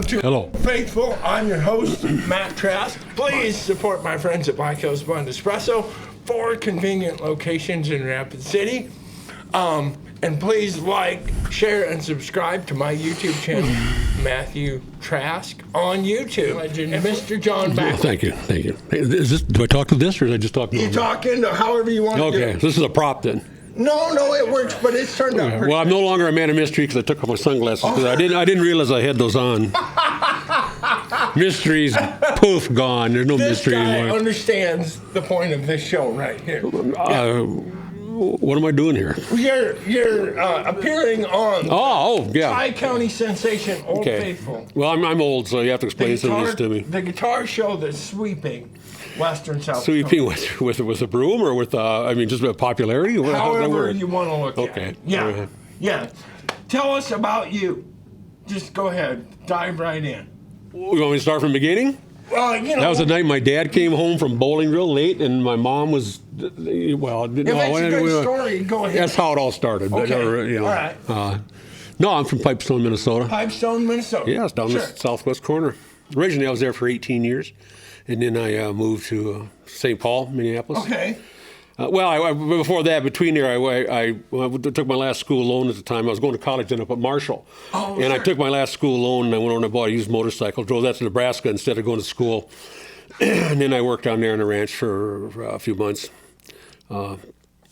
to Hello. Faithful. I'm your host, Matt Trask. Please support my friends at Black Hills Blend Espresso, 4 convenient locations in Rapid City. And please like, share, and subscribe to my YouTube channel, Matthew Trask, on YouTube. Legend, Mr. John Backlund. Thank you. Do I talk to this, or did I just talk to You talk into however you want to do Okay, it. this is a prop then. No, it works, but it's turned out pretty Well, I'm no longer a man of mystery because I took off my sunglasses because I didn't realize I had those on. Mystery's poof gone. There's no This mystery guy anymore. understands the point of this show right here. What am I doing here? You're appearing on Yeah. Tri-County sensation, Old Faithful. Well, I'm old, so you have to explain some of this to me. The guitar show that's sweeping Western South Sweeping Dakota. with a broom or with just with popularity? How does that However work? you want to look at it. Yeah. Yeah. Tell us about you. Just go ahead. Dive right in. You want me to start from the beginning? Well, That was the night my dad came home from bowling real late, and my mom was, If it's a good story, go ahead. That's how it all started. Okay. All right. No, I'm from Pipestone, Minnesota. Pipestone, Minnesota. Yeah, it's down the southwest corner. Originally, I was there for 18 years, and then I moved to St. Paul, Minneapolis. Okay. Before that, between there, I took my last school loan at the time. I was going to college then up at Marshall. I took my last school loan, and I went over and I bought a used motorcycle, drove that to Nebraska instead of going to school. And then I worked down there on the ranch for a few months. For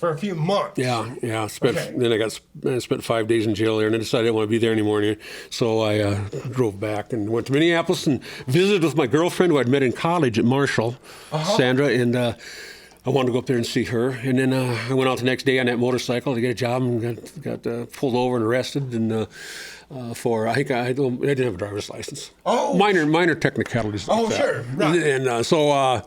a few months. Yeah. Okay. Then I spent 5 days in jail there, and I decided I didn't want to be there anymore. So I drove back and went to Minneapolis and visited with my girlfriend who I'd met in college at Marshall, Sandra, and I wanted to go up there and see her. And then I went out the next day on that motorcycle to get a job and got pulled over and arrested. And I didn't have a driver's license. Oh. Minor technicalities. Like that. Sure. Right. And so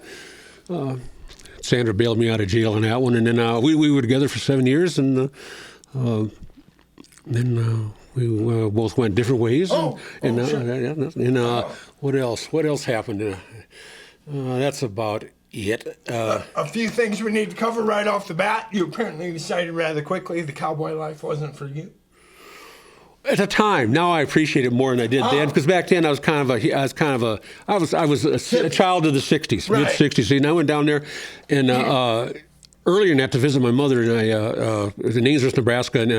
Sandra bailed me out of jail on that one. And then we were together for 7 years. And then we both went different ways. Sure. What else? What else happened? That's about it. A few things we need to cover right off the bat. You apparently decided rather quickly the cowboy life wasn't for you. At the time, now I appreciate it more than I did then, because back then I was a child of the '60s, Right. mid '60s. And I went down there, and earlier in that to visit my mother, and I was in Ainsworth, Nebraska, and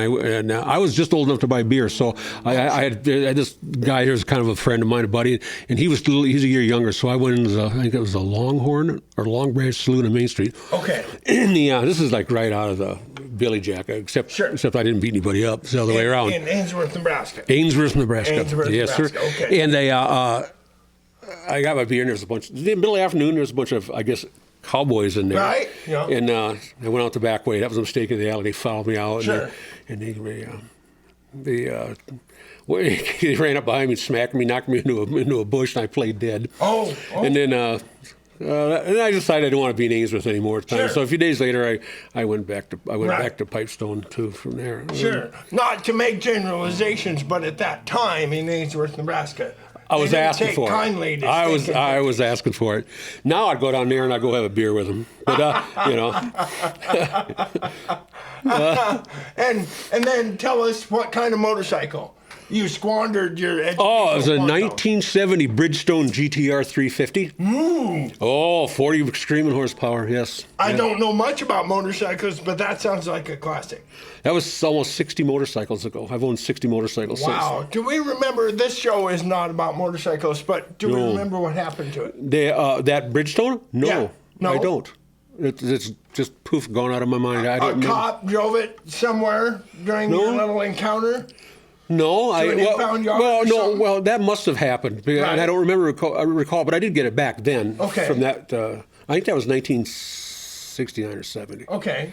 I was just old enough to buy beer. So I had this guy here was kind of a friend of mine, a buddy, and he's a year younger. So I went in, I think it was a Longhorn or Long Branch Saloon on Main Street. Okay. And this is like right out of the Billy Jack, except I didn't beat anybody up. It's the other way around. In Ainsworth, Nebraska. Ainsworth, Nebraska. Yes, Nebraska. sir. Okay. And I got my beer, and there was a bunch. In the middle of the afternoon, there was a bunch of, I guess, cowboys in there. Right. Yeah. And I went out the back way. That was a mistake in the alley. They followed me out. Sure. And they ran up behind me, smacked me, knocked me into a bush, and I played dead. Oh. And then and I decided I didn't want to be in Ainsworth anymore at the time. Sure. So a few days later, I went back to Pipestone too from there. Sure. Not to make generalizations, but at that time in Ainsworth, Nebraska, I was asking for kindly it. to I was asking for it. Now I'd go down there and I'd go have a beer with them. But and then tell us what kind of motorcycle you squandered your education. Oh, it was a 1970 Bridgestone GTR 350. Oh, 40 screaming horsepower, yes. I don't know much about motorcycles, but that sounds like a classic. That was almost 60 motorcycles ago. I've owned 60 motorcycles since. Wow. Do we remember, this show is not about motorcycles, but do we remember what happened to it? That Bridgestone? No, Yeah. No? I don't. It's just poof, gone out of my mind. I don't remember. Cop drove it somewhere during your little encounter? No, Well, that must have happened. Right. And I don't recall, but I did get it back then. Okay. From that, I think that was 1969 or 70. Okay.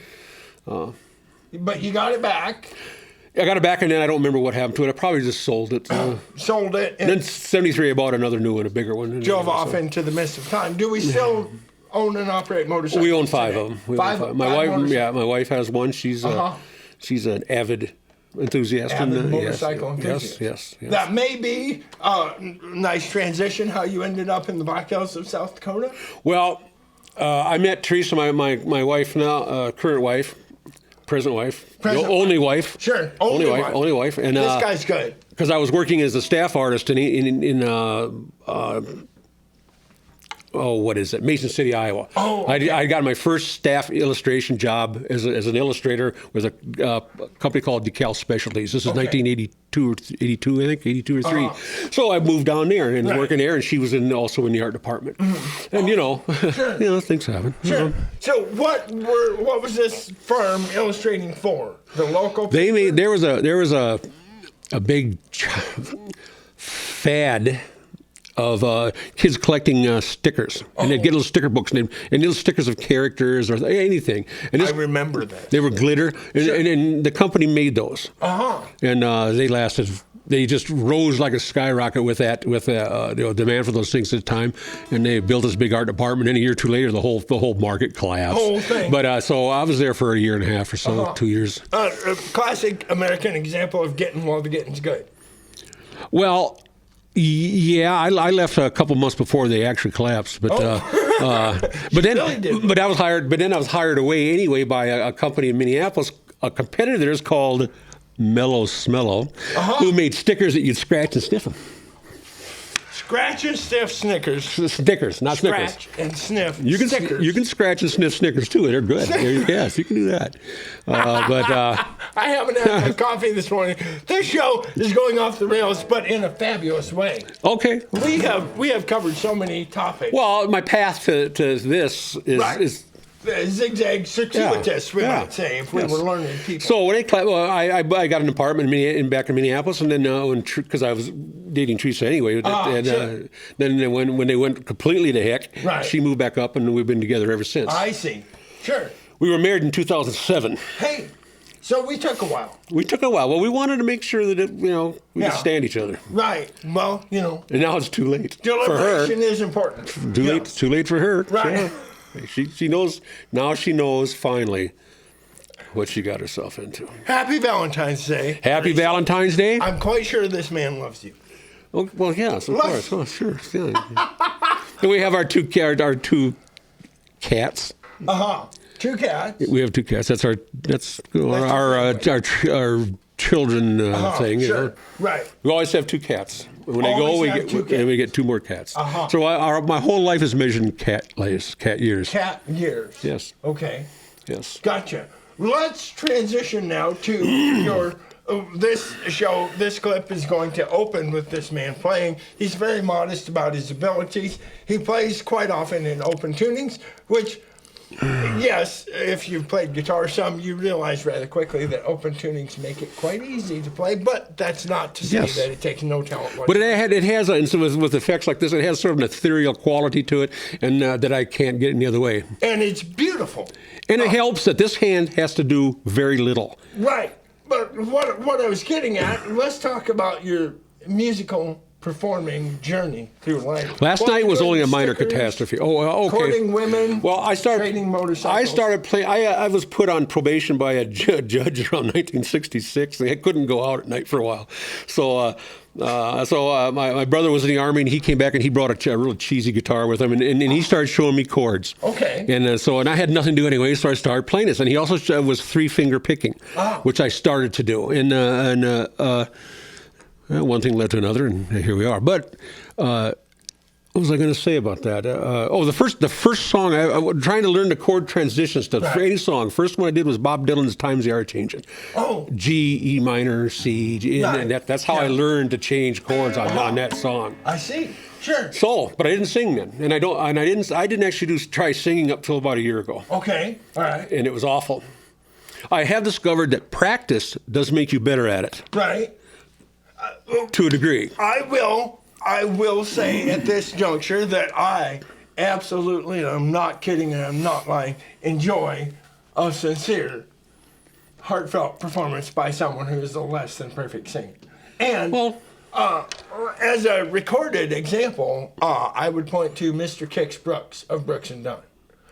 But you got it back. I got it back, and then I don't remember what happened to it. I probably just sold it. Sold it. And then '73, I bought another new one, a bigger one. Drove off into the mist of time. Do we still own and operate motorcycles? We own 5 of them. My wife has one. She's an avid enthusiast. Motorcycle enthusiast. Yes. That may be a nice transition, how you ended up in the Black Hills of South Dakota. Well, I met Teresa, my wife now, current wife, Present wife. Present only wife. Sure. Only wife. Only wife. And this guy's good. Because I was working as a staff artist what is it? Mason City, Iowa. Oh, okay. I got my first staff illustration job as an illustrator with a company called Decal Specialties. This is 1982 or 82, I think, 82 or 3. So I moved down there and was working there, and she was also in the art department. Mm-hmm. And Sure. Things happen. Sure. So what was this firm illustrating for? The local? There was a big fad of kids collecting stickers, and they'd get little sticker books and little stickers of characters or anything. And I remember that. They were glitter, and the company made those. And they lasted. They just rose like a skyrocket with demand for those things at the time, and they built this big art department. And a year or two later, the whole market collapsed. Whole thing. But so I was there for a year and a half or so, 2 years. A classic American example of getting while the getting's good. Well. Yeah, I left a couple months before they actually collapsed, but then I was hired away anyway by a company in Minneapolis, a competitor there's called Mellow Smello, who made stickers that you'd scratch and sniff them. Scratch and sniff Snickers. Snickers, not Snickers. Scratch and sniff Snickers. You can scratch and sniff Snickers too. They're good. Yes, you can do that. I haven't had my coffee this morning. This show is going off the rails, but in a fabulous way. Okay. We have covered so many topics. Well, my path to this is zigzag circuitous, we might say, if we were learning people. So when I got an apartment back in Minneapolis, and then because I was dating Teresa anyway, then when they went completely to heck, she moved back up, and we've been together ever since. I see. Sure. We were married in 2007. Hey, so we took a while. Well, we wanted to make sure that we could stand each other. Right. Well, And now it's too late for her. Deliberation is important. Too late for her. Right. Yeah. She knows now. She knows finally what she got herself into. Happy Valentine's Day. Happy Valentine's Day. I'm quite sure this man loves you. Oh, well, yes, of course. Oh, sure. Yeah. And we have our two cats. 2 cats. We have 2 cats. That's our children thing. Sure. Right. We always have 2 cats. When they go, we get 2 more cats. So my whole life is measured in cat years. Cat years. Yes. Okay. Yes. Gotcha. Let's transition now to your. This show, this clip is going to open with this man playing. He's very modest about his abilities. He plays quite often in open tunings, which, yes, if you've played guitar some, you realize rather quickly that open tunings make it quite easy to play, but that's not to say that it takes no talent whatsoever. But it has, and so with effects like this, it has sort of an ethereal quality to it, and that I can't get any other way. And it's beautiful. And it helps that this hand has to do very little. Right. But what I was getting at, let's talk about your musical performing journey through life. Last night was only a minor catastrophe. Oh, okay. Courting women. Well, I started trading motorcycles. I started playing. I was put on probation by a judge around 1966. And I couldn't go out at night for a while. So my brother was in the Army, and he came back and he brought a real cheesy guitar with him, and he started showing me chords. Okay. And I had nothing to do anyway, so I started playing this. And he also was 3-finger picking, which I started to do. One thing led to another, and here we are. But what was I going to say about that? The first song, I was trying to learn the chord transitions for any song. First one I did was Bob Dylan's Times They Are Changing. Oh. G, E minor, C, G, and that's how I learned to change chords on that song. I see. Sure. So, but I didn't sing then, and I didn't actually try singing up till about a year ago. Okay. All right. And it was awful. I have discovered that practice does make you better at it. Right. To a degree. I will say at this juncture that I absolutely, and I'm not kidding and I'm not lying, enjoy a sincere, heartfelt performance by someone who is a less than perfect singer. And as a recorded example, I would point to Mr. Kix Brooks of Brooks and Dunn.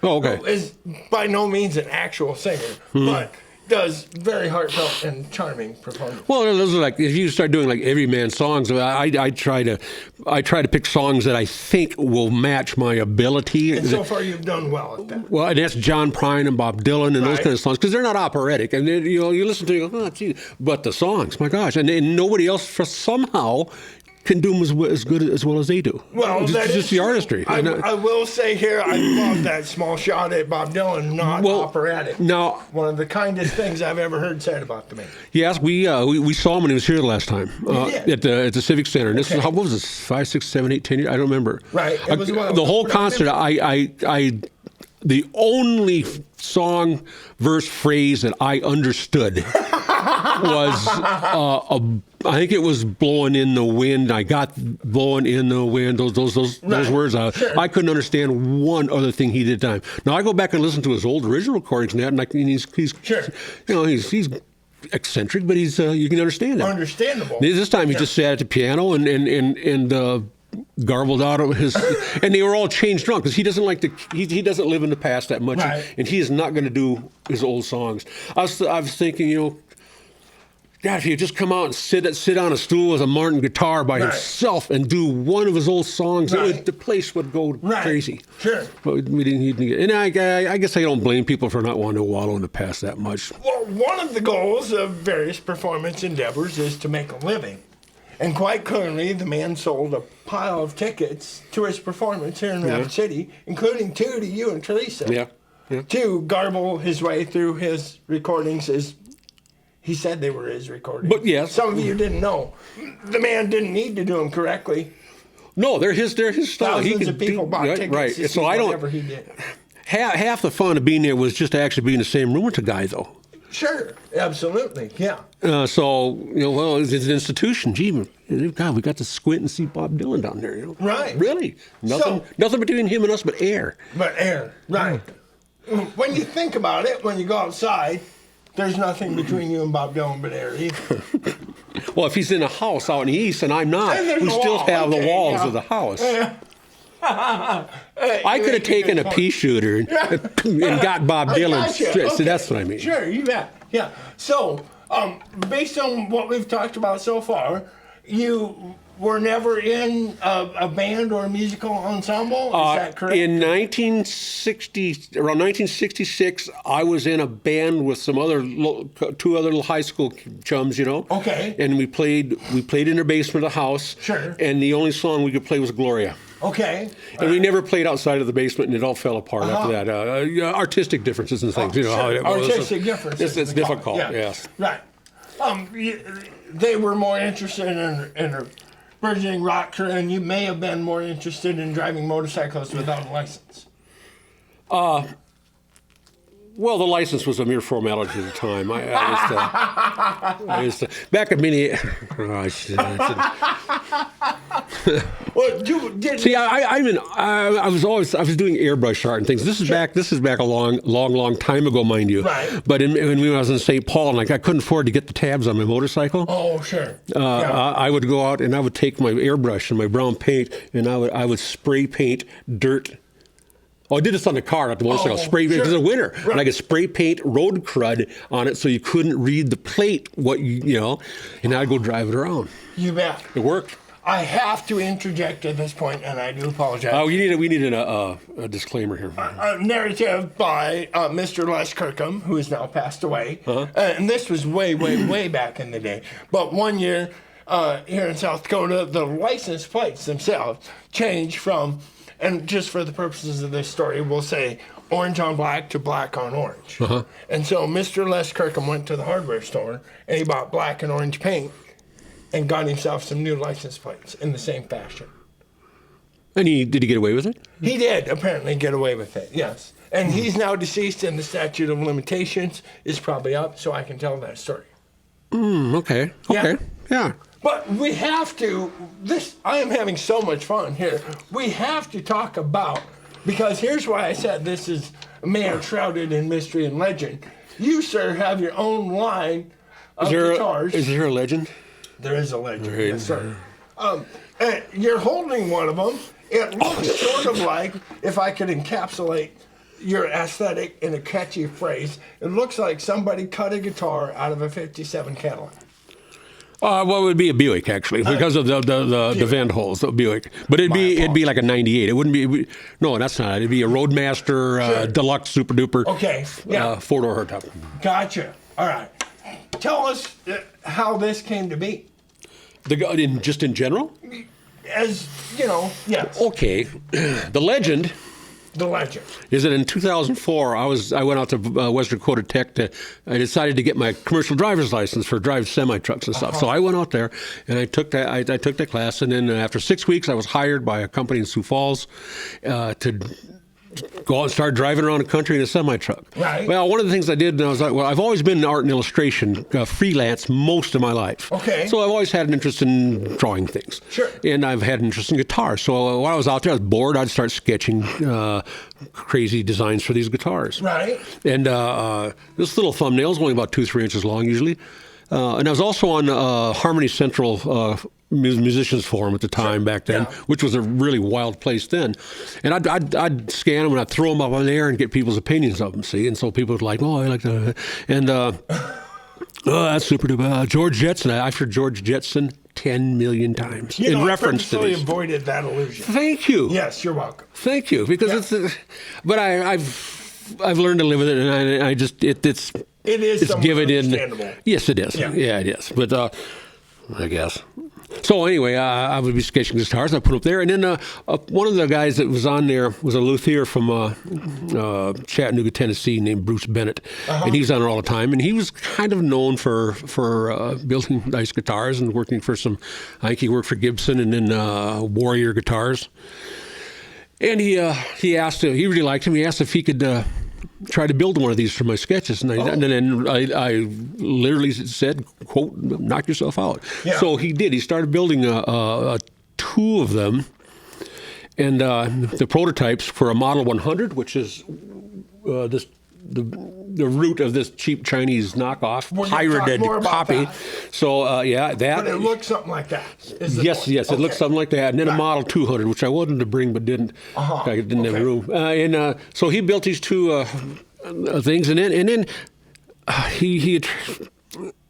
Oh, okay. Who is by no means an actual singer, but does very heartfelt and charming performances. Well, those are like, if you start doing like everyman songs, I try to pick songs that I think will match my ability. And so far, you've done well at that. Well, and that's John Prine and Bob Dylan and those kind of songs, because they're not operatic, and then, you listen to it, you go, oh, gee, but the songs, my gosh, and nobody else somehow can do them as good as well as they do. Well, it's just the artistry. I will say here, I love that small shot at Bob Dylan, not operatic. Now, one of the kindest things I've ever heard said about the man. Yes, we saw him when he was here the last time at the Civic Center. And this is, what was this, 5, 6, 7, 8, 10 years? I don't remember. Right. It was the whole concert, the only song, verse, phrase that I understood was I think it was "Blowing in the Wind." I got "Blowing in the Wind." Those words out. Sure. I couldn't understand one other thing he did time. Now I go back and listen to his old original recordings and that, and he's Sure. He's eccentric, but he's you can understand it. Understandable. This time he just sat at the piano and garbled out of his, and they were all chain drunk because he doesn't like he doesn't live in the past that much, and he is not going to do his old songs. I was thinking, God, if he just come out and sit on a stool with a Martin guitar by himself and do one of his old songs, the place would go crazy. Sure. But we didn't. And I guess I don't blame people for not wanting to wallow in the past that much. Well, one of the goals of various performance endeavors is to make a living. And quite clearly, the man sold a pile of tickets to his performance here in Rapid City, including 2 to you and Teresa. Yeah. To garble his way through his recordings as he said they were his recordings. But yes. Some of you didn't know. The man didn't need to do them correctly. No, they're his style. Thousands of people bought tickets to see whatever he did. Half the fun of being there was just to actually be in the same room with the guy, though. Sure, absolutely, yeah. Well, it's an institution. Gee, God, we got to squint and see Bob Dylan down there. Right. Really? Nothing between him and us but air. But air, right. When you think about it, when you go outside, there's nothing between you and Bob Dylan but air either. Well, if he's in a house out in the east and I'm not, we still have the walls of the house. Yeah. I could have taken a pea shooter and got Bob Dylan. Okay. So that's what I mean. Sure, you bet. Yeah. So, based on what we've talked about so far, you were never in a band or a musical ensemble? Is that correct? In around 1966, I was in a band with some two other little high school chums, Okay. And we played in their basement of the house. Sure. And the only song we could play was Gloria. Okay. And we never played outside of the basement, and it all fell apart after that. Artistic differences and things, Sure. How it was. Artistic differences. It's difficult, yes. Right. They were more interested in a burgeoning rock career, and you may have been more interested in driving motorcycles without a license. Well, the license was a mere formality at the time. I used to back at Minneapolis. Well, See, I was doing airbrush art and things. This is back a long time ago, mind you. Right. But when I was in St. Paul, and I couldn't afford to get the tabs on my motorcycle. Oh, sure. I would go out and I would take my airbrush and my brown paint, and I would spray paint dirt. Oh, I did this on the car, not the motorcycle. Spray paint, because it's winter. Right. And I could spray paint road crud on it so you couldn't read the plate, and I'd go drive it around. You bet. It worked. I have to interject at this point, and I do apologize. Oh, we need a disclaimer here. A narrative by Mr. Les Kirkham, who is now passed away. And this was way, way, way back in the day. But one year here in South Dakota, the license plates themselves changed from, and just for the purposes of this story, we'll say orange on black to black on orange. And so Mr. Les Kirkham went to the hardware store, and he bought black and orange paint and got himself some new license plates in the same fashion. And did he get away with it? He did apparently get away with it, yes. And he's now deceased, and the statute of limitations is probably up, so I can tell that story. Okay. Yeah. But we have to, I am having so much fun here. We have to talk about, because here's why I said this is a man shrouded in mystery and legend. You, sir, have your own line of guitars. Is there a legend? There is a legend, yes, sir. You're holding one of them. It looks sort of like, if I could encapsulate your aesthetic in a catchy phrase. It looks like somebody cut a guitar out of a 57 Cadillac. Well, it would be a Buick actually, because of the vent holes, the Buick. But it'd be like a '98. It wouldn't be. No, that's not. It'd be a Roadmaster Deluxe Super Duper. Okay. Yeah. 4-door hardtop. Gotcha. All right. Tell us how this came to be. Just in general. As you know, yes. Okay. The legend. The legend is that in 2004, I went out to Western Dakota Tech I decided to get my commercial driver's license for drive semi trucks and stuff. So I went out there and I took that class, and then after 6 weeks, I was hired by a company in Sioux Falls to go out and start driving around the country in a semi truck. Right. Well, one of the things I did, and I was like, well, I've always been in art and illustration, freelance most of my life. Okay. So I've always had an interest in drawing things. Sure. And I've had an interest in guitars. So while I was out there, I was bored. I'd start sketching crazy designs for these guitars. Right. And this little thumbnail is only about 2-3 inches long usually. And I was also on Harmony Central Musicians Forum at the time back then, which was a really wild place then. And I'd scan them and I'd throw them up on the air and get people's opinions of them, see? And so people would like, oh, I like that. And that's super duper. George Jetson, I've heard George Jetson 10 million times in reference to these. I avoided that illusion. Thank you. Yes, you're welcome. Thank you, because but I've learned to live with it, and I just it's given in. Yes, it is. Yeah, it is. But I guess. So anyway, I would be sketching guitars. I put up there, and then one of the guys that was on there was a luthier from Chattanooga, Tennessee, named Bruce Bennett, and he was on there all the time. And he was kind of known for building nice guitars and working for some. I think he worked for Gibson and then Warrior Guitars. And he asked, he really liked him. He asked if he could try to build one of these for my sketches, and then I literally said, "quote, knock yourself out." Yeah. So he did. He started building 2 of them, and the prototypes for a Model 100, which is the root of this cheap Chinese knockoff, pirated copy. So that. But it looks something like that. Yes, it looks something like that. And then a Model 200, which I wanted to bring but didn't. I didn't have room. So he built these 2 things, and then he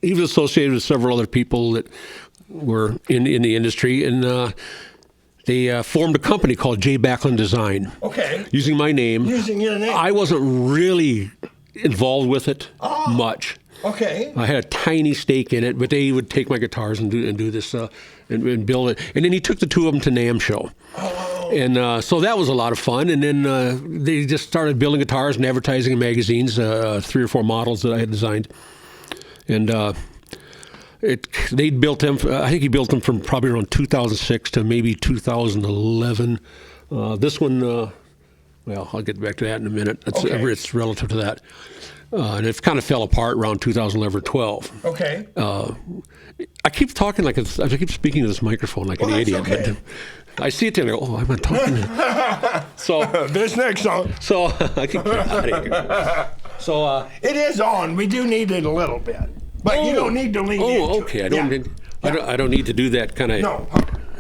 was associated with several other people that were in the industry, and they formed a company called J. Backlund Design. Okay. Using my name. Using your name. I wasn't really involved with it much. Okay. I had a tiny stake in it, but they would take my guitars and do this and build it. And then he took the 2 of them to NAMM show. Oh. And so that was a lot of fun. And then they just started building guitars and advertising in magazines, 3 or 4 models that I had designed. And they built them. I think he built them from probably around 2006 to maybe 2011. This one, well, I'll get back to that in a minute. It's relative to that. And it kind of fell apart around 2011 or 12. Okay. I keep talking I keep speaking to this microphone like an idiot. Okay. But I see it there and I go, oh, I'm not talking. So this next song. So I can get out of here. So it is on. We do need it a little bit, but you don't need to lean into it. Okay. I don't need to do that kind of. No.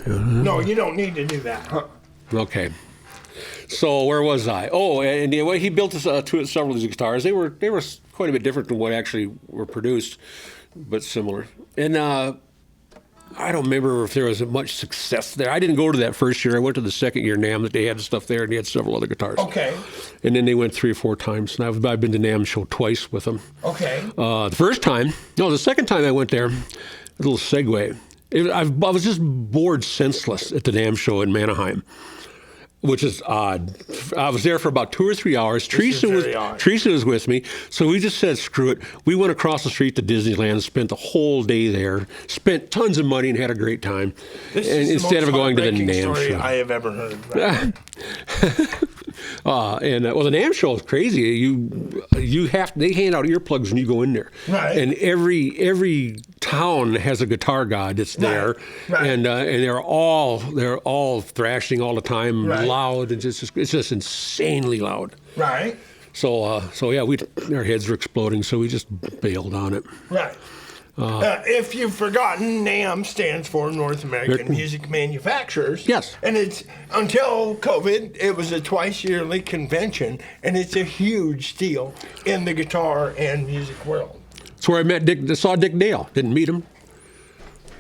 No, you don't need to do that. Okay. So where was I? Oh, and the way he built several of these guitars, they were quite a bit different than what actually were produced, but similar. And I don't remember if there was much success there. I didn't go to that first year. I went to the second year NAMM that they had stuff there, and they had several other guitars. Okay. And then they went 3 or 4 times, and I've been to NAMM show twice with them. Okay. The second time I went there, a little segue. I was just bored senseless at the NAMM show in Manheim, which is odd. I was there for about 2 or 3 hours. Teresa was with me, so we just said, screw it. We went across the street to Disneyland, spent the whole day there, spent tons of money, and had a great time. This is instead the most of going to the heartbreaking NAMM story show. I have ever heard. The NAMM show is crazy. They hand out earplugs when you go in there, right? And every town has a guitar god that's there, right. And they're all thrashing all the time, right. Loud, and it's just insanely loud, right? So yeah, our heads were exploding, so we just bailed on it, right? If you've forgotten, NAMM stands for North American Music Manufacturers. Yes. And it's, until COVID, it was a twice yearly convention, and it's a huge deal in the guitar and music world. That's where I saw Dick Dale. Didn't meet him.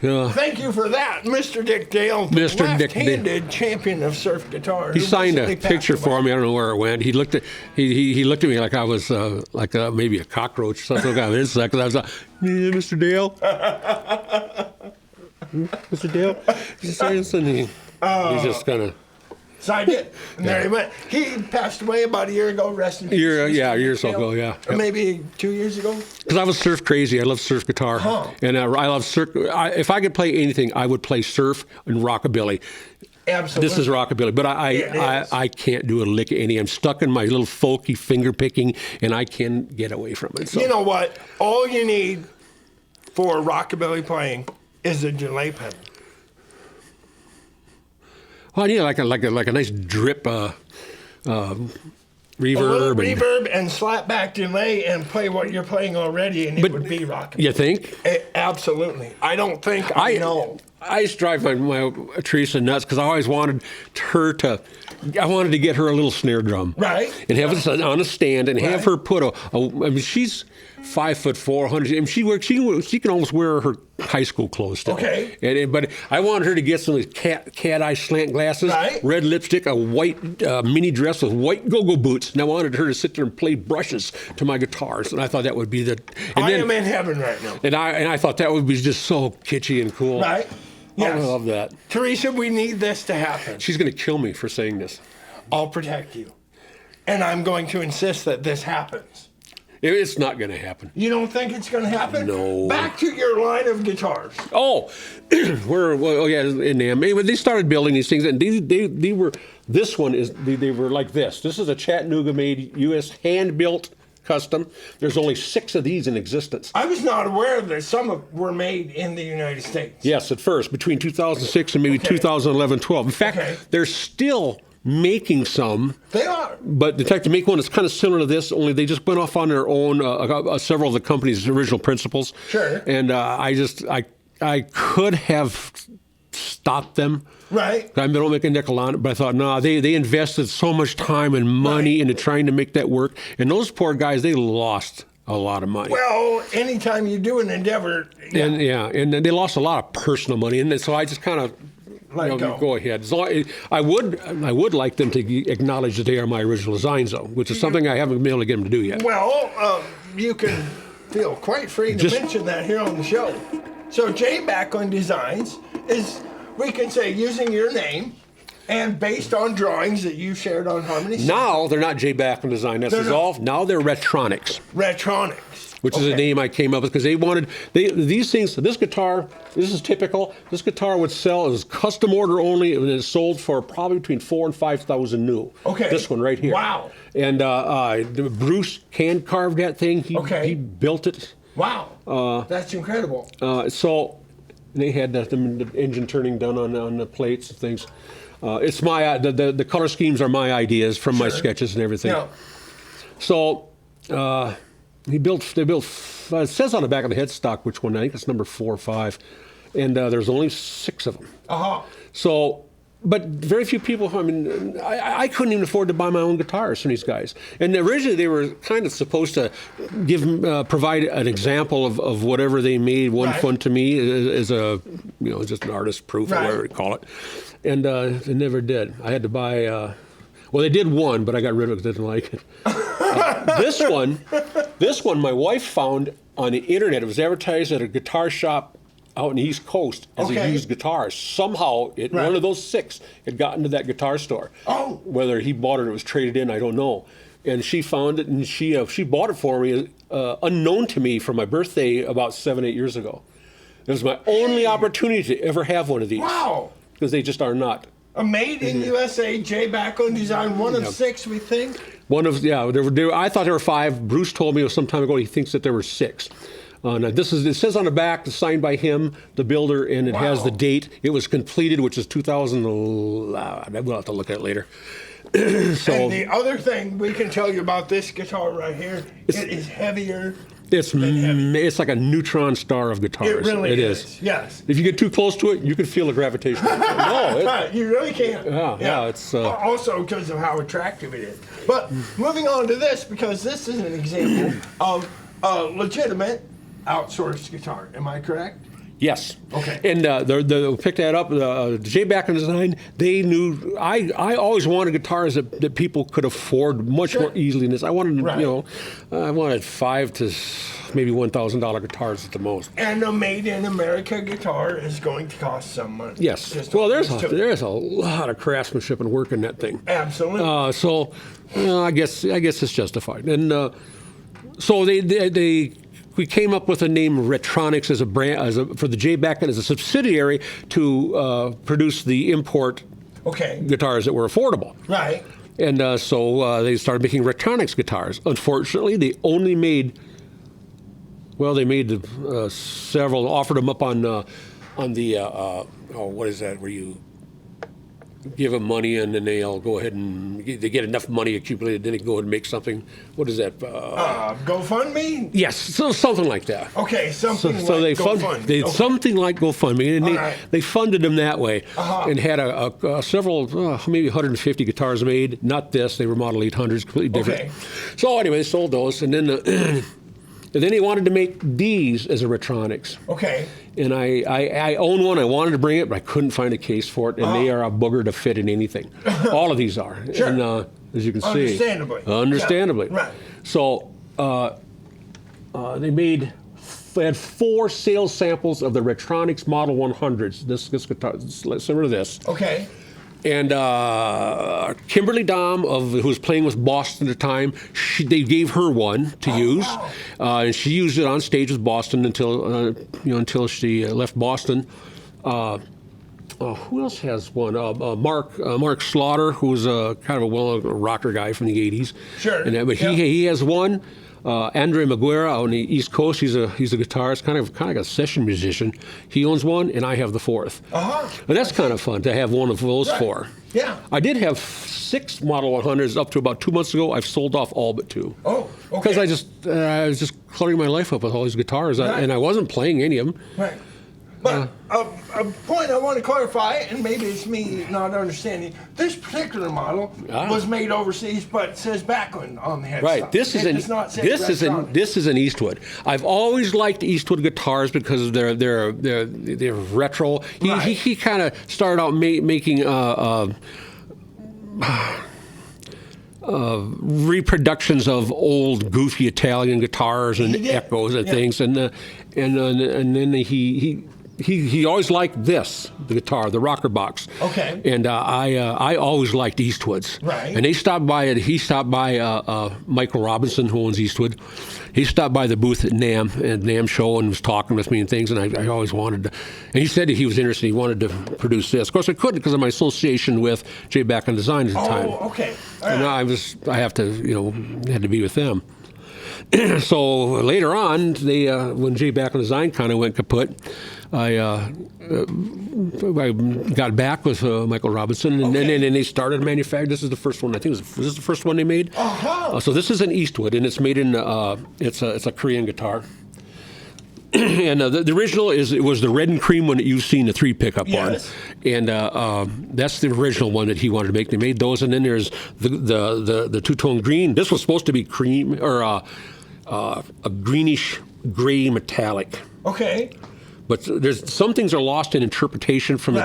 Thank you for that, Mr. Dick Dale, the left-handed champion of surf guitar. He signed a picture for me. I don't know where it went. He looked at he looked at me like I was maybe a cockroach or something like that. Because I was like, yeah, Mr. Dale, Mr. Dale. He's saying something. He's just kind of signed it, and there he went. He passed away about a year ago. Rest in peace. A year or so ago, yeah. Or maybe 2 years ago. Because I was surf crazy. I love surf guitar, and I love surf. If I could play anything, I would play surf and rockabilly. Absolutely. This is rockabilly, but I can't do a lick of any. I'm stuck in my little folky finger picking, and I can't get away from it. So. You know what? All you need for rockabilly playing is a delay pedal. Well, I need like a nice drip reverb. Reverb and slap back delay and play what you're playing already, and it would be rockabilly. You think? Absolutely. I don't think I know. I used to drive my Teresa nuts because I always wanted I wanted to get her a little snare drum. Right. And have it on a stand and have her put I mean, she's 5'4", 100. I mean, she can almost wear her high school clothes still. Okay. But I wanted her to get some of these cat eye slant glasses, red lipstick, a white mini dress with white go-go boots, and I wanted her to sit there and play brushes to my guitars, and I thought that would be I am in heaven right now. And I thought that would be just so kitschy and cool. Right. Yes. I love that. Teresa, we need this to happen. She's going to kill me for saying this. I'll protect you. And I'm going to insist that this happens. It's not going to happen. You don't think it's going to happen? No. Back to your line of guitars. Oh, in NAMM. They started building these things, and they were like this. This is a Chattanooga-made U.S. hand-built custom. There's only 6 of these in existence. I was not aware that some were made in the United States. Yes, at first, between 2006 and maybe 2011-12. In fact, they're still making some. They are. But in fact, to make one that's kind of similar to this, only they just went off on their own, several of the company's original principles. Sure. And I could have stopped them. Right. I don't make a nickel on it, but I thought, no, they invested so much time and money into trying to make that work. And those poor guys, they lost a lot of money. Well, anytime you do an endeavor. Yeah. And they lost a lot of personal money. And so I just kind of, go ahead. I would like them to acknowledge that they are my original designs, though, which is something I haven't been able to get them to do yet. Well, you can feel quite free to mention that here on the show. So J. Backlund Designs is, we can say, using your name and based on drawings that you shared on Harmony. Now they're not J. Backlund Design. That's dissolved. Now they're Retronics. Retronics. Which is a name I came up with because they wanted these things. This guitar, this is typical. This guitar would sell as custom order only, and it's sold for probably between $4,000 and $5,000 new. Okay. This one right here. Wow. And Bruce hand carved that thing. He built it. Wow. That's incredible. So they had the engine turning done on the plates and things. It's my the color schemes are my ideas from my sketches and everything. Yeah. So. They built. It says on the back of the headstock which one. I think it's number 4 or 5, and there's only 6 of them. So, but very few people. I mean, I couldn't even afford to buy my own guitars from these guys. And originally they were kind of supposed to provide an example of whatever they made one fun to me as a just an artist proof or whatever you call it. And they never did. I had to buy. Well, they did one, but I got rid of it because I didn't like it. This one, my wife found on the internet. It was advertised at a guitar shop out in the East Coast as a used guitar. Somehow, one of those 6 had gotten to that guitar store. Whether he bought it or it was traded in, I don't know. And she found it, and she bought it for me, unknown to me, for my birthday about 7-8 years ago. It was my only opportunity to ever have one of these. Wow. Because they just are not. A made in USA, J. Backlund Design, one of 6, we think. I thought there were 5. Bruce told me some time ago he thinks that there were 6. Now it says on the back, it's signed by him, the builder, and it has the date. It was completed, which is 2011. We'll have to look at it later. And the other thing we can tell you about this guitar right here, it is heavier It's like a neutron star of guitars. It really is. is. Yes. If you get too close to it, you can feel the gravitation. You really can. Yeah. It's also because of how attractive it is. But moving on to this, because this is an example of a legitimate outsourced guitar. Am I correct? Yes. Okay. And they picked that up. J. Backlund Design. They knew I always wanted guitars that people could afford much more easily than this. I wanted I wanted $5,000 to maybe $1,000 guitars at the most. And a made in America guitar is going to cost some money. Yes. Well, there's a lot of craftsmanship and work in that thing. Absolutely. I guess it's justified. And so we came up with the name Retronics as a brand, for the J. Backlund as a subsidiary to produce the import guitars that were affordable. Right. And so they started making Retronics guitars. Unfortunately, they only made, several, offered them up on the, what is that, where you give them money and then they'll go ahead and they get enough money accumulated, then they go ahead and make something. What is that? GoFundMe? Yes, so something like that. Okay, something so like they GoFundMe. something like GoFundMe, and they funded them that way, and had several, maybe 150 guitars made. Not this; they were Model 800s, completely different. Okay. So anyway, they sold those, and then. And then they wanted to make these as a Retronics. Okay. And I own one. I wanted to bring it, but I couldn't find a case for it. And they are a booger to fit in anything. All of these are. Sure. And as you can see. Understandably. Yeah. Right. So they had 4 sales samples of the Retronics Model 100s. This guitar, similar to this. Okay. And Kimberly Dom, who was playing with Boston at the time, they gave her one to use, and she used it on stage with Boston until she left Boston. Who else has one? Mark Slaughter, who's kind of a well-known rocker guy from the '80s. Sure. But he has one. Andre Maguire on the East Coast, he's a guitarist, kind of like a session musician. He owns one, and I have the 4th. And that's kind of fun to have one of those 4. Yeah. I did have 6 Model 100s up to about 2 months ago. I've sold off all but 2. Oh, okay. Because I was just cluttering my life up with all these guitars, and I wasn't playing any of them. Right. But a point I want to clarify, and maybe it's me not understanding, this particular model was made overseas, but it says Backlund on the headstock. Right. This is an Eastwood. I've always liked Eastwood guitars because they're retro. He kind of started out making reproductions of old goofy Italian guitars and echoes and things, and then he always liked the guitar, the rocker box. Okay. And I always liked Eastwoods. Right. And he stopped by Michael Robinson, who owns Eastwood. He stopped by the booth at NAMM show and was talking with me and things, and I always wanted to. And he said that he was interested. He wanted to produce this. Of course, I couldn't because of my association with J. Backlund Design at the time. Oh, okay. And I had to be with them. So later on, when J. Backlund Design kind of went kaput, I got back with Michael Robinson, and then they started manufacturing. This is the first one. I think was this the first one they made? So this is an Eastwood, and it's made in it's a Korean guitar. And the original was the red and cream one that you've seen the 3 pickup on, and that's the original one that he wanted to make. They made those, and then there's the two-tone green. This was supposed to be cream or a greenish gray metallic. Okay. But there's some things are lost in interpretation from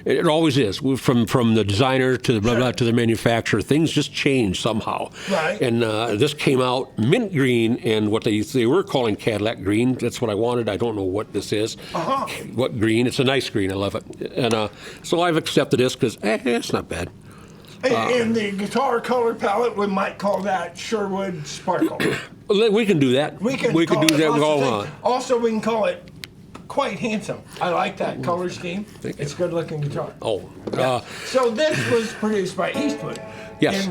it always is from the designer to the to the manufacturer. Things just change somehow. Right. And this came out mint green and what they were calling Cadillac green. That's what I wanted. I don't know what this is. What green? It's a nice green. I love it. And so I've accepted this because it's not bad. In the guitar color palette, we might call that Sherwood Sparkle. We can do that. We can do that. Also, we can call it Quite Handsome. I like that color scheme. It's a good-looking guitar. So this was produced by Eastwood. Yes.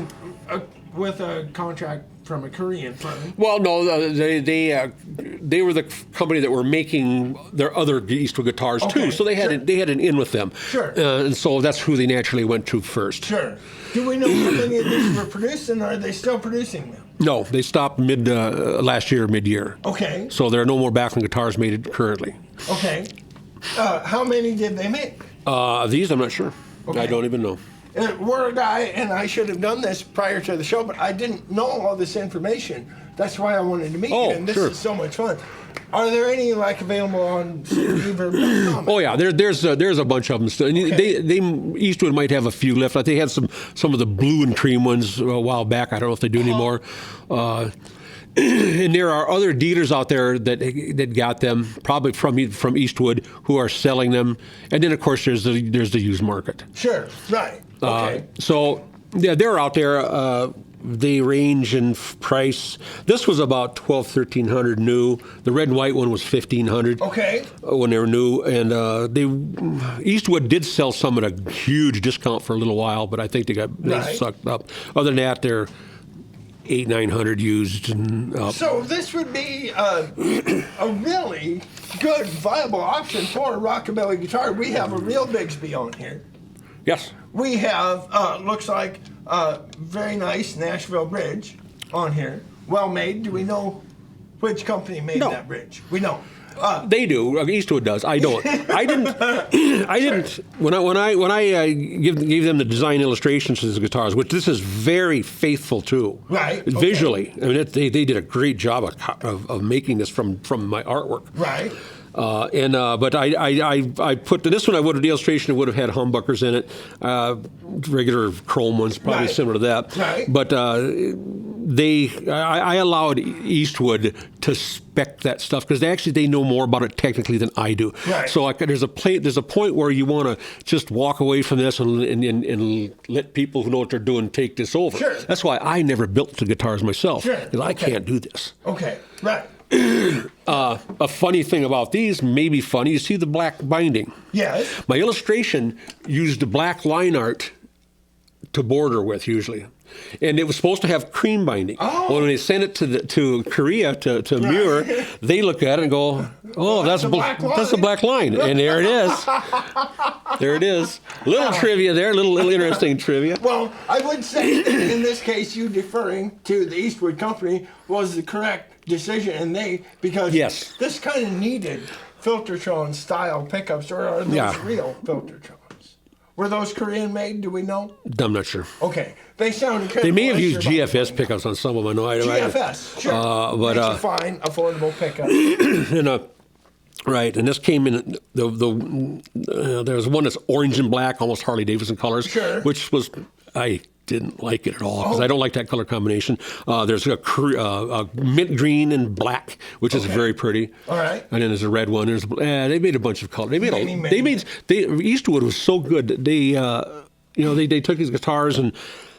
With a contract from a Korean firm. Well, no, they were the company that were making their other Eastwood guitars too. So they had an in with them. Sure. And so that's who they naturally went to first. Sure. Do we know how many of these were produced, and are they still producing them? No, they stopped last year, mid-year. Okay. So there are no more Backlund guitars made currently. Okay. How many did they make? These, I'm not sure. Okay. I don't even know. We're a guy, and I should have done this prior to the show, but I didn't know all this information. That's why I wanted to meet you, and this is so much fun. Are there any available on Reverb.com? Oh yeah, there's a bunch of them still. And they Eastwood might have a few left. They had some of the blue and cream ones a while back. I don't know if they do anymore. And there are other dealers out there that got them, probably from Eastwood, who are selling them. And then of course there's the used market. Sure, right. Okay. So yeah, they're out there. They range in price. This was about $1,200-1,300 new. The red and white one was $1,500. Okay. When they were new, and Eastwood did sell some at a huge discount for a little while, but I think they sucked up. Other than that, they're $800-900 used. And up. So this would be a really good, viable option for a rockabilly guitar. We have a real Bigsby on here. Yes. We have, looks like, very nice Nashville Bridge on here. Well made. Do we know which company made that bridge? We know. They do. Eastwood does. I don't. I didn't. I didn't. When I gave them the design illustrations to these guitars, which this is very faithful to. Right. Visually, I mean, they did a great job of making this from my artwork. Right. But I put this one. The illustration would have had humbuckers in it, regular chrome ones, probably similar to that. Right. But I allowed Eastwood to spec that stuff because they know more about it technically than I do. Right. So there's a point where you want to just walk away from this and let people who know what they're doing take this over. Sure. That's why I never built the guitars myself. Sure. Because I can't do this. Okay. Right. A funny thing about these, maybe funny, you see the black binding. Yes. My illustration used the black line art to border with usually. And it was supposed to have cream binding. Oh. Well, when they sent it to Korea, to Muir, they look at it and go, oh, that's the black line. And there it is. There it is. Little trivia there, little interesting trivia. Well, I would say in this case, you deferring to the Eastwood Company was the correct decision, because this kind of needed Filtertron style pickups, or are those real Filtertrons? Were those Korean made? Do we know? I'm not sure. Okay, they sound incredible. They may have used GFS pickups on some of them. I know. GFS, sure. But a fine, affordable pickup. And right, and this came in there's one that's orange and black, almost Harley Davidson colors, which was I didn't like it at all because I don't like that color combination. There's a mint green and black, which is very pretty. All right. And then there's a red one. They made a bunch of colors. Eastwood was so good. They took these guitars and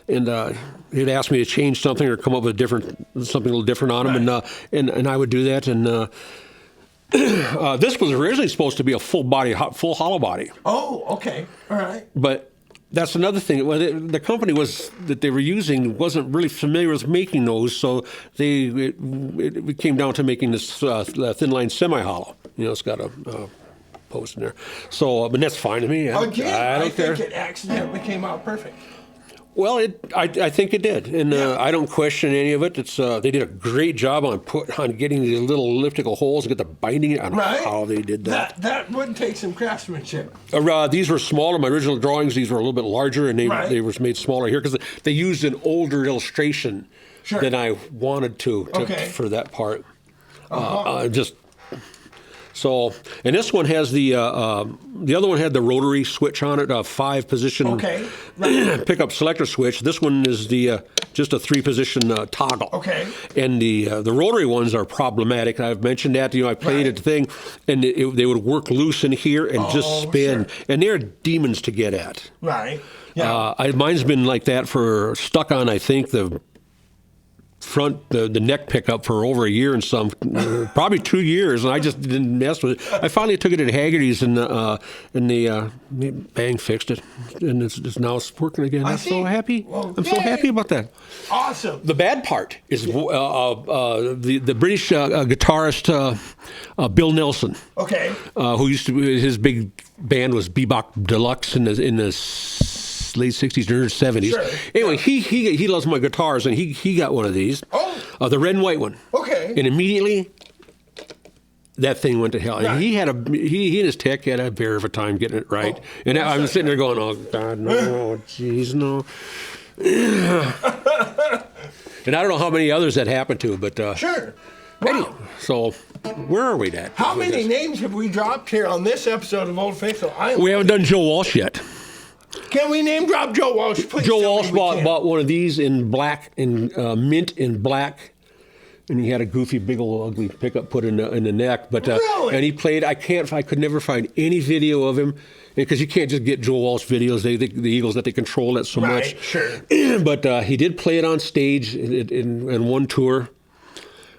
they'd ask me to change something or come up with something a little different on them, and I would do that. And this was originally supposed to be a full hollow body. Oh, okay. All right. But that's another thing. Well, the company that they were using wasn't really familiar with making those, so it came down to making this thin line semi-hollow. It's got a post in there. So, but that's fine to me. I don't care. I think it accidentally came out perfect. Well, I think it did, and I don't question any of it. It's they did a great job on getting the little elliptical holes and get the binding. I don't know how they did that. That would take some craftsmanship. These were smaller. My original drawings, these were a little bit larger, and they were made smaller here because they used an older illustration than I wanted to for that part. So, and this one has the other one had the rotary switch on it, a 5-position pickup selector switch. This one is just a 3-position toggle. Okay. And the rotary ones are problematic. I've mentioned that. I played at the thing, and they would work loose in here and just spin, and they're demons to get at. Right. Yeah. Mine's been like that stuck on, I think, the neck pickup for over a year and some, probably 2 years, and I just didn't mess with it. I finally took it at Haggerty's and bang, fixed it, and now it's working again. I'm so happy. Well, I'm so happy about that. Awesome. The bad part is the British guitarist Bill Nelson. Okay. Who used to his big band was Box Deluxe in the late 60s, early 70s. Sure. Anyway, he loves my guitars, and he got one of these. Oh. The red and white one. Okay. And immediately, that thing went to hell. Right. And he and his tech had a bear of a time getting it right. And I'm sitting there going, oh, God, no, jeez, no. And I don't know how many others that happened to, but... Sure. Anyway, so where are we at? How many names have we dropped here on this episode of Old Faithful? We haven't done Joe Walsh yet. Can we name drop Joe Walsh, please? Joe Walsh bought one of these in black, in mint in black. And he had a goofy, big old ugly pickup put in the neck. But Really? And he played. I could never find any video of him because you can't just get Joe Walsh videos. The Eagles that they control it so much. Sure. But he did play it on stage in one tour.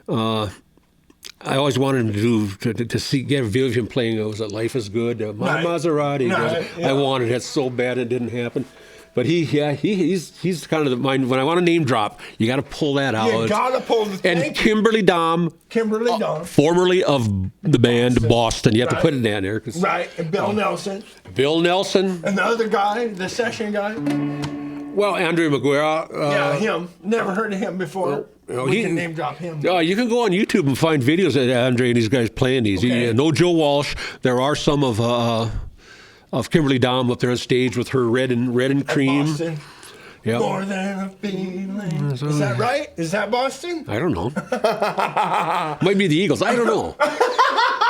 I always wanted to get a video of him playing. It was Life Is Good, My Maserati. I wanted it so bad it didn't happen. But he's kind of the mind. When I want to name drop, you got to pull that out. You got to pull the. And Kimberly Dom, formerly of the band Boston. You have to put it down there. Right, and Bill Nelson. Bill Nelson. And the other guy, the session guy. Well, Andrew McGuire. Yeah, him. Never heard of him before. We can name drop him. You can go on YouTube and find videos of Andre and these guys playing these. Okay. No Joe Walsh. There are some of Kimberly Dom up there on stage with her red and cream. Boston. Yep. More than a feeling. Is that right? Is that Boston? I don't know. Might be the Eagles. I don't know.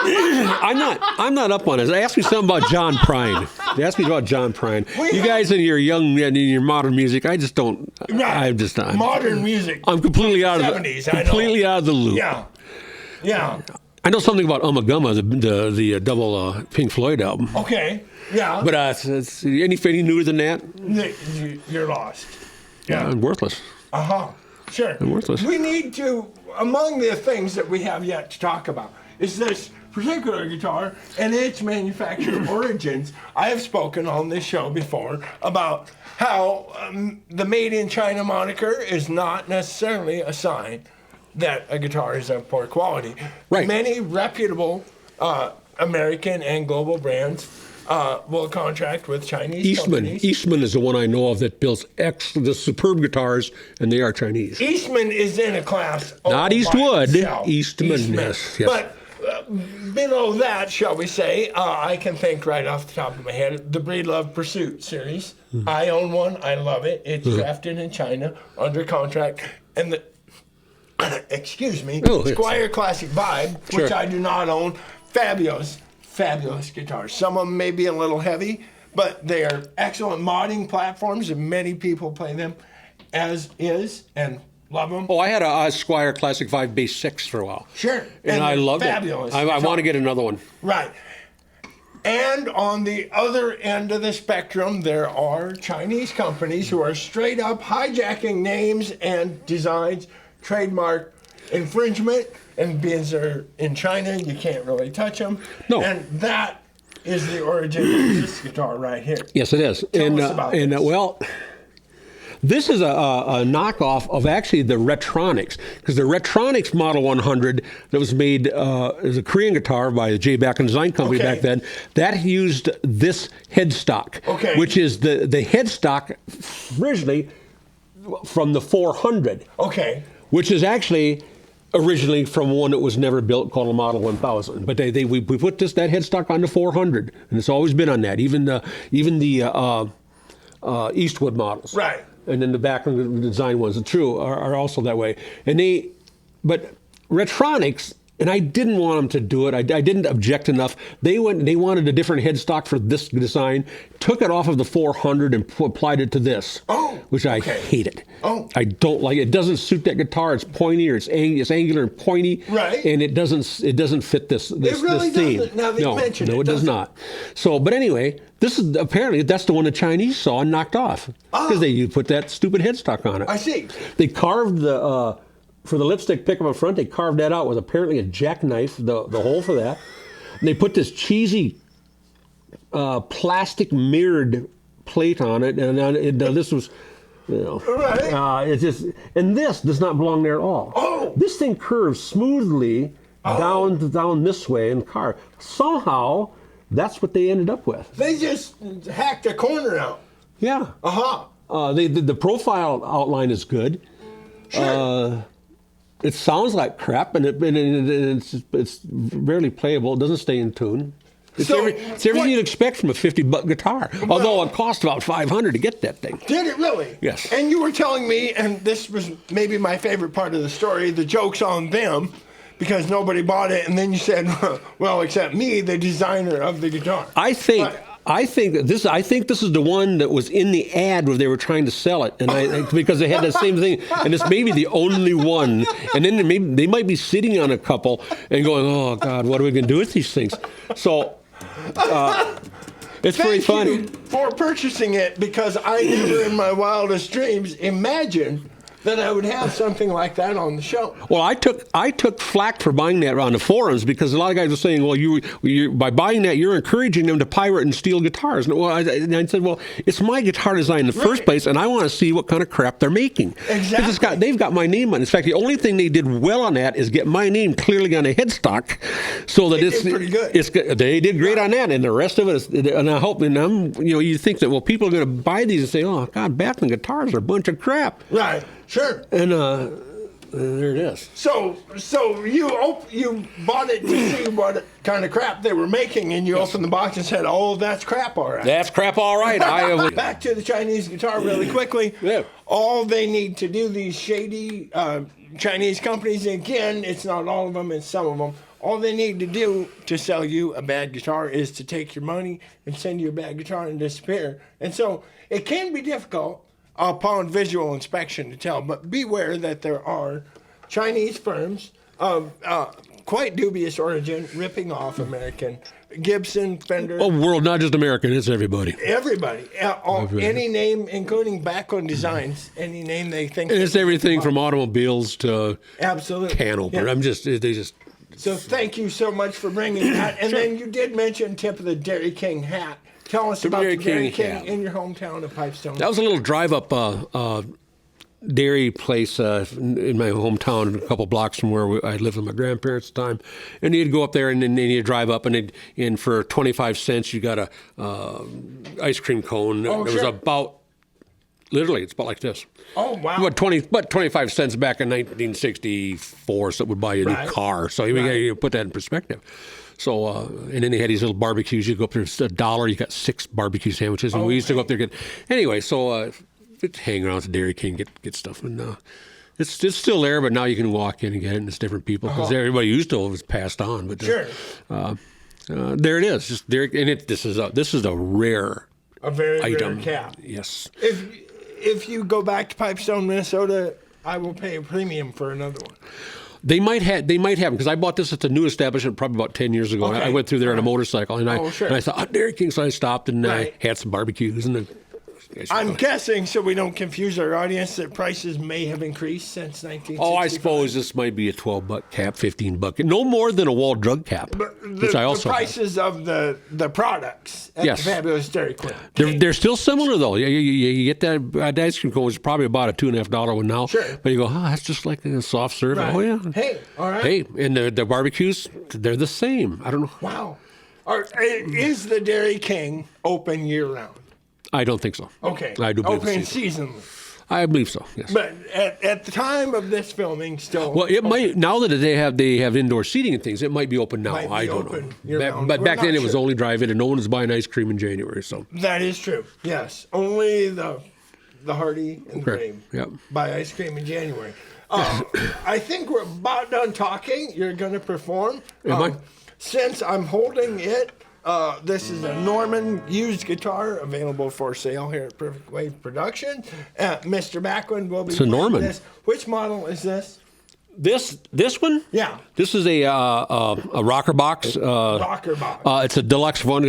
I'm not up on it. They asked me something about John Prine. They asked me about John Prine. You guys in your young and in your modern music, I just don't. Right. I'm just not. Modern music. I'm completely out of 70s, out of the loop. Yeah. I know something about Ummagumma, the double Pink Floyd album. Okay. Yeah. But it's any newer than that? You're lost. Yeah. I'm worthless. Sure. I'm worthless. We need to, among the things that we have yet to talk about, is this particular guitar and its manufacturer origins. I have spoken on this show before about how the Made in China moniker is not necessarily a sign that a guitar is of poor quality. Right. Many reputable American and global brands will contract with Chinese companies. Eastman is the one I know of that builds the superb guitars, and they are Chinese. Eastman is in a class. Not Eastwood. Itself. Eastman. Yes. But below that, shall we say, I can think right off the top of my head, the Breedlove Pursuit series. Mm-hmm. I own one. I love it. It's crafted in China under contract. And the excuse me, Squier Classic Vibe, which I do not own. Fabulous guitars. Some of them may be a little heavy, but they are excellent modding platforms, and many people play them as is and love them. Oh, I had a Squier Classic 5 Bass 6 for a while. Sure. And I loved it. I want to get another one. Right. And on the other end of the spectrum, there are Chinese companies who are straight up hijacking names and designs, trademark infringement, and being they're in China, you can't really touch them. No. And that is the origin of this guitar right here. Yes, it is. Tell us about this. Well, this is a knockoff of actually the Retronics, because the Retronics Model 100 that was made as a Korean guitar by the J. Backlund Design Company back then, that used this headstock, which is the headstock originally from the 400. Okay. Which is actually originally from one that was never built called a Model 1000. But we put that headstock on the 400, and it's always been on that. Even the Eastwood models, right? And then the Backlund design ones, are also that way. But Retronics. And I didn't want them to do it. I didn't object enough. They wanted a different headstock for this design, took it off of the 400 and applied it to this, which I hated. I don't like it. It doesn't suit that guitar. It's pointy, or it's angular and pointy, right? And it doesn't fit this really theme. Doesn't. Now that you mention it does not. So, but anyway, this is apparently that's the one the Chinese saw and knocked off because you put that stupid headstock on it. I see. They carved the. For the lipstick pickup up front, they carved that out with apparently a jackknife, the hole for that. And they put this cheesy plastic mirrored plate on it, and this was, it's just, and this does not belong there at all. This thing curves smoothly down this way and carved. Somehow, that's what they ended up with. They just hacked a corner out. Yeah. The profile outline is good. Sure. It sounds like crap, and it's barely playable. It doesn't stay in tune. It's, it's everything you'd expect from a $50 guitar. Although it cost about $500 to get that thing. Did it really? Yes. And you were telling me, and this was maybe my favorite part of the story, the joke's on them because nobody bought it, and then you said, well, except me, the designer of the guitar. I think this is the one that was in the ad where they were trying to sell it, and because they had the same thing, and it's maybe the only one. And then they might be sitting on a couple and going, "Oh God, what are we going to do with these things?" So it's pretty funny. Thank you for purchasing it because I never, in my wildest dreams, imagined that I would have something like that on the show. Well, I took flack for buying that on the forums because a lot of guys were saying, well, you by buying that, you're encouraging them to pirate and steal guitars. And I said, well, it's my guitar design in the first place, and I want to see what kind of crap they're making. Exactly. They've got my name on it. In fact, the only thing they did well on that is get my name clearly on a headstock, so that it's pretty good. They did great on that, and the rest of it is. And I hope, and you think that, well, people are going to buy these and say, oh God, Backlund guitars are a bunch of crap. Right. Sure. And there it is. So you bought it to see what kind of crap they were making, and you opened the box and said, "Oh, that's crap, all right." That's crap, all right. Back to the Chinese guitar really quickly. Yeah. All they need to do, these shady Chinese companies, again, it's not all of them, it's some of them. All they need to do to sell you a bad guitar is to take your money and send you a bad guitar and disappear. And so it can be difficult upon visual inspection to tell, but beware that there are Chinese firms of quite dubious origin ripping off American Gibson, Fender. Oh, world, not just American, it's everybody. Everybody. Any name, including Backlund Designs, any name they think. And it's everything from automobiles to absolutely can opener. Yeah. So thank you so much for bringing that. And then you did mention tip of the Dairy King hat. Tell us about the Dairy King in your hometown of Pipestone. That was a little drive-up dairy place in my hometown, a couple blocks from where I lived with my grandparents at the time. And you'd go up there, and then you'd drive up, and for 25 cents, you got a ice cream cone. Oh, it was about, literally, it's about like this. Oh, wow. But 25 cents back in 1964, so it would buy you a new car. So you put that in perspective. So, and then they had these little barbecues. You go up there, it's $1, you got 6 barbecue sandwiches. And we used to go up there and get, anyway, so hang around at the Dairy King, get stuff. And it's still there, but now you can walk in and get it, and it's different people. Because everybody used to was passed on. But sure. There it is. Just there, and this is a rare very item. Rare cap. Yes. If you go back to Pipestone, Minnesota, I will pay a premium for another one. They might have because I bought this at the new establishment probably about 10 years ago. Okay. I went through there on a motorcycle, and I thought, Dairy King, so I stopped and I had some barbecues. And I'm guessing, so we don't confuse our audience, that prices may have increased since 1965. Oh, I suppose this might be a $12 cap, $15, no more than a wall drug cap. Which I also the prices of the products at the Fabulous Dairy Queen. They're still similar though. You get that ice cream cone, it's probably about a $2.50 one now. Sure. But you go, that's just like a soft serve. Right. Oh yeah. Hey, all right. Hey, and the barbecues, they're the same. I don't know. Wow. Is the Dairy King open year round? I don't think so. Okay. I do believe open seasonally. I believe so. Yes. But at the time of this filming, still. Well, it might now that they have indoor seating and things. It might be open now. I don't know. But back then it was only drive-in, and no one was buying ice cream in January. So that is true. Yes, only the Hardy and the Brave buy ice cream in January. I think we're about done talking. You're going to perform. Am I? Since I'm holding it. This is a Norman used guitar available for sale here at Perfect Wave Production. Mr. Backlund will be playing Norman. This. Which model is this? This one? Yeah. This is a rocker box. Rocker box. It's a deluxe one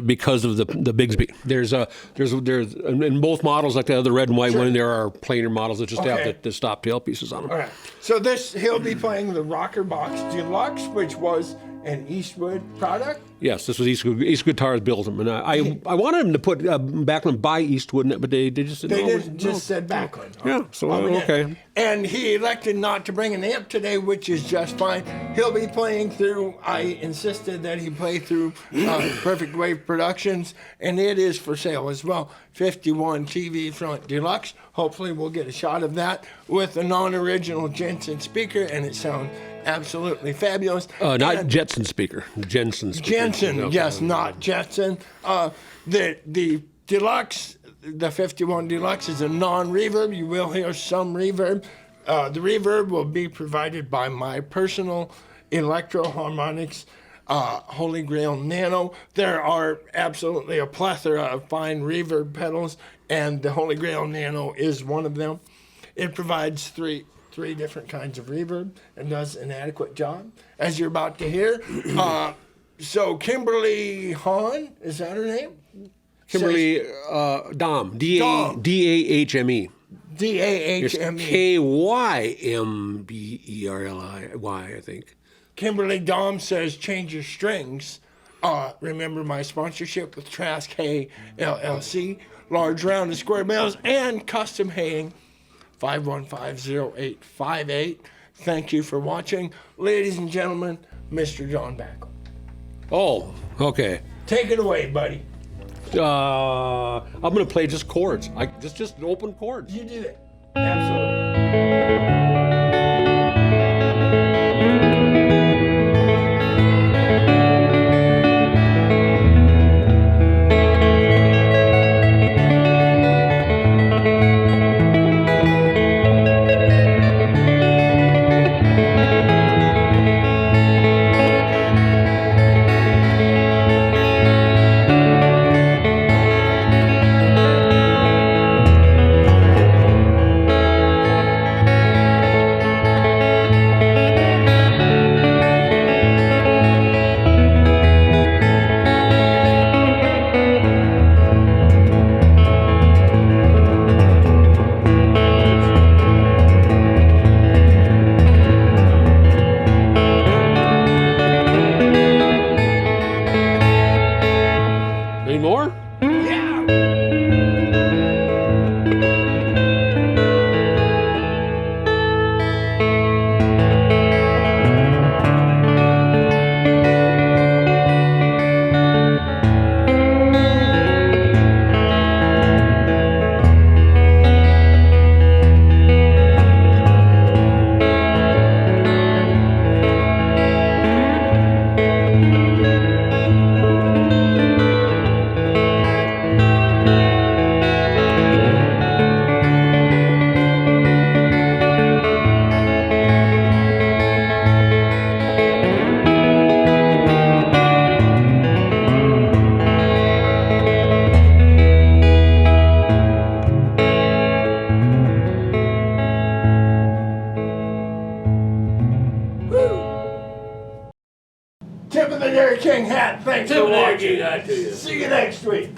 because of the Bigsby. There's in both models, like the other red and white one, there are plainer models that just have the stop tail pieces on them. All right. So he'll be playing the rocker box deluxe, which was an Eastwood product. Yes, this was East Guitars built them, and I wanted them to put Backlund by Eastwood, but they just said They no. just said Backlund. Yeah, so okay. And he elected not to bring an amp today, which is just fine. He'll be playing through, I insisted that he play through Perfect Wave Productions, and it is for sale as well. 51 TV front deluxe. Hopefully we'll get a shot of that with a non-original Jensen speaker, and it sounds absolutely fabulous. Not Jetson speaker, Jensen speaker. Jensen, Okay. yes, not Jetson. The deluxe, the 51 deluxe is a non-reverb. You will hear some reverb. The reverb will be provided by my personal Electro Harmonics Holy Grail Nano. There are absolutely a plethora of fine reverb pedals, and the Holy Grail Nano is one of them. It provides three different kinds of reverb and does an adequate job, as you're about to hear. So Kimberly Hahn, is that her name? Kimberly Dahme, Dahme. D-A-H-M-E. D-A-H-M-E. K-Y-M-B-E-R-L-I-Y, I think. Kimberly Dahme says, change your strings. Remember my sponsorship with Trask Hay LLC, large round and square bales, and custom haying, 515-0858. Thank you for watching. Ladies and gentlemen, Mr. John Backlund. Oh, okay. Take it away, buddy. I'm going to play just chords. Just open chords. You did it. Absolutely. Any more? Yeah. Tip of the Dairy King hat. Thanks for watching. See you next week.